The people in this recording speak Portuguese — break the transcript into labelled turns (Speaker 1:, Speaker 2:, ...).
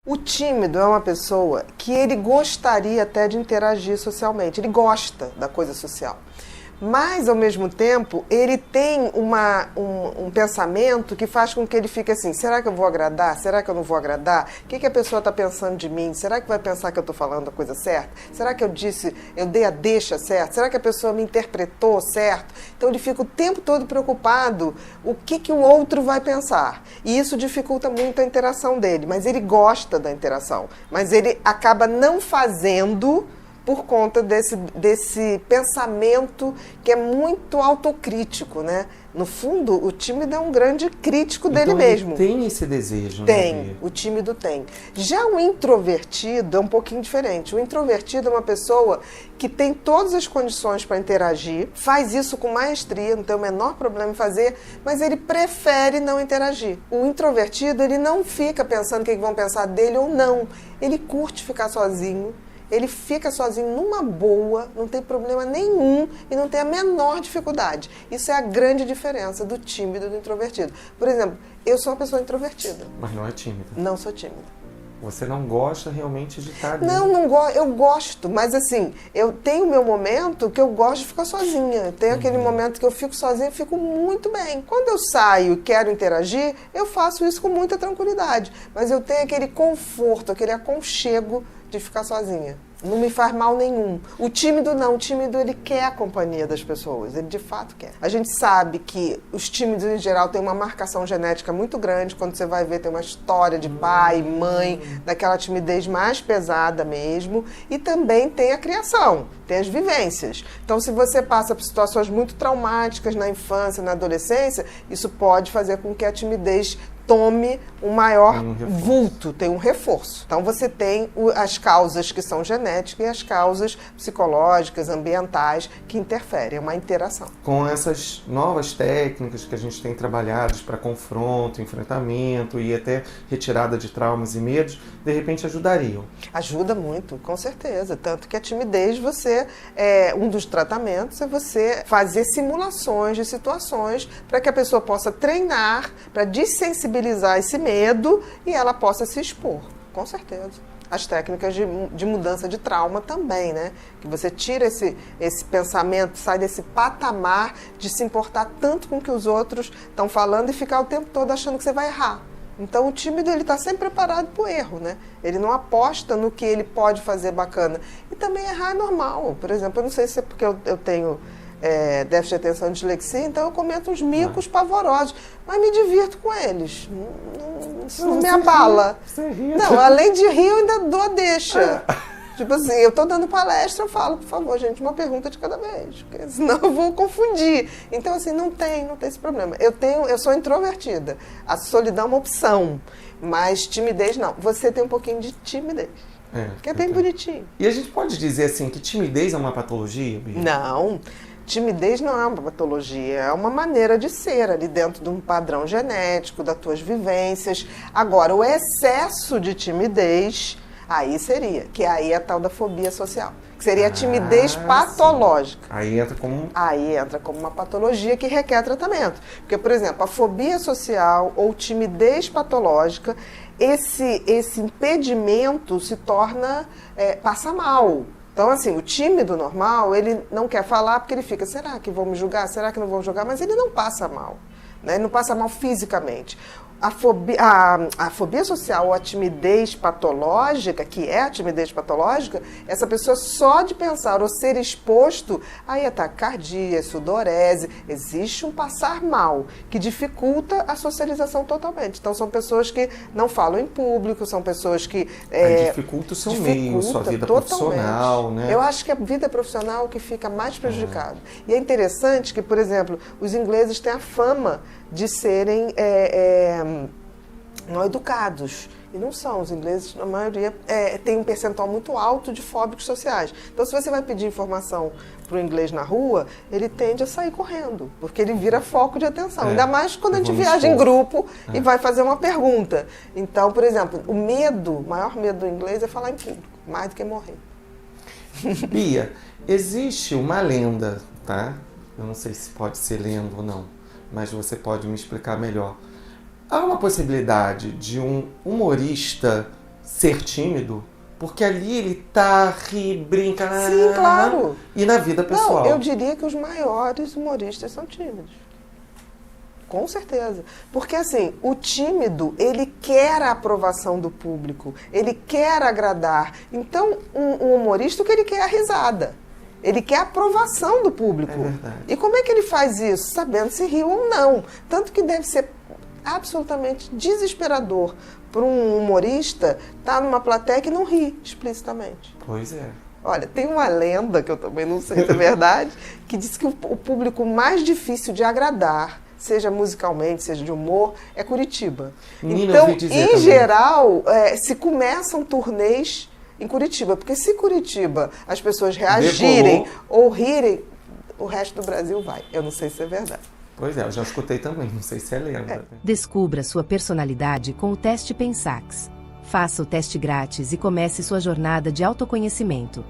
Speaker 1: O tímido é uma pessoa que ele gostaria até de interagir socialmente, ele gosta da coisa social. Mas, ao mesmo tempo, ele tem um pensamento que faz com que ele fique assim, será que eu vou agradar? Será que eu não vou agradar? O que a pessoa está pensando de mim? Será que vai pensar que eu estou falando a coisa certa? Será que eu dei a deixa certa? Será que a pessoa me interpretou certo? Então, ele fica o tempo todo preocupado o que o outro vai pensar. E isso dificulta muito a interação dele, mas ele gosta da interação. Mas ele acaba não fazendo por conta desse pensamento que é muito autocrítico, né? No fundo, o tímido é um grande crítico dele mesmo.
Speaker 2: Ele tem esse desejo,
Speaker 1: Tem,
Speaker 2: né?
Speaker 1: o tímido tem. Já o introvertido é um pouquinho diferente. O introvertido é uma pessoa que tem todas as condições para interagir, faz isso com maestria, não tem o menor problema em fazer, mas ele prefere não interagir. O introvertido, ele não fica pensando o que vão pensar dele ou não. Ele curte ficar sozinho. Ele fica sozinho numa boa, não tem problema nenhum e não tem a menor dificuldade. Isso é a grande diferença do tímido e do introvertido. Por exemplo, eu sou uma pessoa introvertida.
Speaker 2: Mas não é tímida.
Speaker 1: Não sou tímida.
Speaker 2: Você não gosta realmente de estar ali?
Speaker 1: Não gosto. Eu gosto, mas assim, eu tenho meu momento que eu gosto de ficar sozinha. Tem aquele momento que eu fico sozinha e fico muito bem. Quando eu saio e quero interagir, eu faço isso com muita tranquilidade. Mas eu tenho aquele conforto, aquele aconchego de ficar sozinha. Não me faz mal nenhum. O tímido não. O tímido, ele quer a companhia das pessoas. Ele de fato quer. A gente sabe que os tímidos, em geral, têm uma marcação genética muito grande. Quando você vai ver, tem uma história de pai, mãe, daquela timidez mais pesada mesmo. E também tem a criação, tem as vivências. Então, se você passa por situações muito traumáticas na infância, na adolescência, isso pode fazer com que a timidez tome um maior vulto, tem um reforço. Então você tem as causas que são genéticas e as causas psicológicas, ambientais, que interferem, é uma interação.
Speaker 2: Com essas novas técnicas que a gente tem trabalhado para confronto, enfrentamento e até retirada de traumas e medos, de repente ajudariam?
Speaker 1: Ajuda muito, com certeza. Tanto que a timidez, um dos tratamentos é você fazer simulações de situações para que a pessoa possa treinar, para desensibilizar esse medo e ela possa se expor, com certeza. As técnicas de mudança de trauma também, né? Que você tira esse pensamento, sai desse patamar de se importar tanto com o que os outros estão falando e ficar o tempo todo achando que você vai errar. Então o tímido, ele está sempre preparado para o erro, né? Ele não aposta no que ele pode fazer bacana. E também errar é normal. Por exemplo, eu não sei se é porque eu tenho déficit de atenção e dislexia, então eu cometo uns micos pavorosos, mas me divirto com eles. Isso não me abala.
Speaker 2: Você ri.
Speaker 1: Não, além de rir, eu ainda dou a deixa. Tipo assim, eu tô dando palestra, eu falo, por favor, gente, uma pergunta de cada vez, porque senão eu vou confundir. Então, assim, não tem esse problema. Eu sou introvertida. A solidão é uma opção, mas timidez não. Você tem um pouquinho de timidez. Que é bem bonitinho.
Speaker 2: E a gente pode dizer assim que timidez é uma patologia, Bia?
Speaker 1: Não. Timidez não é uma patologia, é uma maneira de ser ali dentro de um padrão genético, das tuas vivências. Agora, o excesso de timidez, aí seria, que aí é a tal da fobia social, que seria a timidez patológica.
Speaker 2: Sim. Aí
Speaker 1: entra como uma patologia que requer tratamento. Porque, por exemplo, a fobia social ou timidez patológica, esse impedimento se torna, passa mal. Então, assim, o tímido normal, ele não quer falar porque ele fica, será que vão me julgar? Será que não vão julgar? Mas ele não passa mal, né? Ele não passa mal fisicamente. A fobia social ou a timidez patológica, que é a timidez patológica, essa pessoa só de pensar ou ser exposto, aí é taquicardia, sudorese, existe um passar mal, que dificulta a socialização totalmente. Então são pessoas que não falam em público, são pessoas que...
Speaker 2: dificulta o seu meio, sua vida profissional, né?
Speaker 1: Eu acho que a vida profissional é o que fica mais prejudicado. E é interessante que, por exemplo, os ingleses têm a fama de serem não educados. E não são. Os ingleses, na maioria, tem um percentual muito alto de fóbicos sociais. Então, se você vai pedir informação para o inglês na rua, ele tende a sair correndo, porque ele vira foco de atenção. Ainda mais quando a gente viaja em grupo e vai fazer uma pergunta. Então, por exemplo, o maior medo do inglês é falar em público, mais do que morrer.
Speaker 2: Bia, existe uma lenda, tá? Eu não sei se pode ser lenda ou não, mas você pode me explicar melhor. Há uma possibilidade de um humorista ser tímido, porque ali ele tá, ri, brinca.
Speaker 1: Sim, claro.
Speaker 2: E na vida pessoal?
Speaker 1: Não, eu diria que os maiores humoristas são tímidos. Com certeza. Porque, assim, o tímido, ele quer a aprovação do público, ele quer agradar. Então, um humorista, o que ele quer é a risada. Ele quer a aprovação do público.
Speaker 2: É verdade.
Speaker 1: E como é que ele faz isso? Sabendo se riu ou não. Tanto que deve ser absolutamente desesperador para um humorista estar numa plateia que não ri explicitamente.
Speaker 2: Pois é.
Speaker 1: Olha, tem uma lenda, que eu também não sei se é verdade, que diz que o público mais difícil de agradar, seja musicalmente, seja de humor, é Curitiba.
Speaker 2: Menina,
Speaker 1: então,
Speaker 2: eu ouvi dizer
Speaker 1: em
Speaker 2: também.
Speaker 1: geral, se começam turnês em Curitiba, porque se Curitiba as pessoas reagirem
Speaker 2: Decolou.
Speaker 1: ou rirem, o resto do Brasil vai. Eu não sei se é verdade.
Speaker 2: Pois é, eu já escutei também, não sei se é lenda.
Speaker 3: Descubra sua personalidade com o teste Pensax. Faça o teste grátis e comece sua jornada de autoconhecimento.